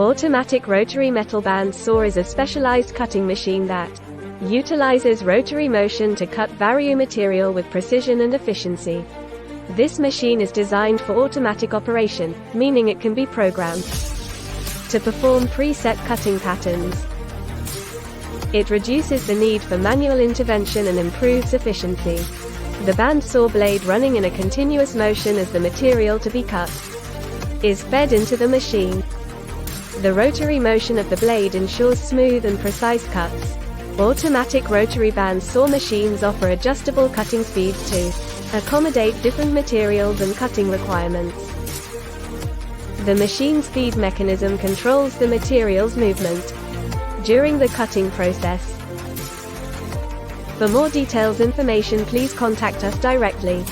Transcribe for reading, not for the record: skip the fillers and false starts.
Automatic rotary metal band saw is a specialized cutting machine that utilizes rotary motion to cut various material with precision and efficiency. This machine is designed for automatic operation, meaning it can be programmed to perform preset cutting patterns. It reduces the need for manual intervention and improves efficiency. The bandsaw blade running in a continuous motion as the material to be cut is fed into the machine. The rotary motion of the blade ensures smooth and precise cuts. Automatic rotary bandsaw machines offer adjustable cutting speeds to accommodate different materials and cutting requirements. The machine's feed mechanism controls the material's movement during the cutting process. For more detailed information, please contact us directly.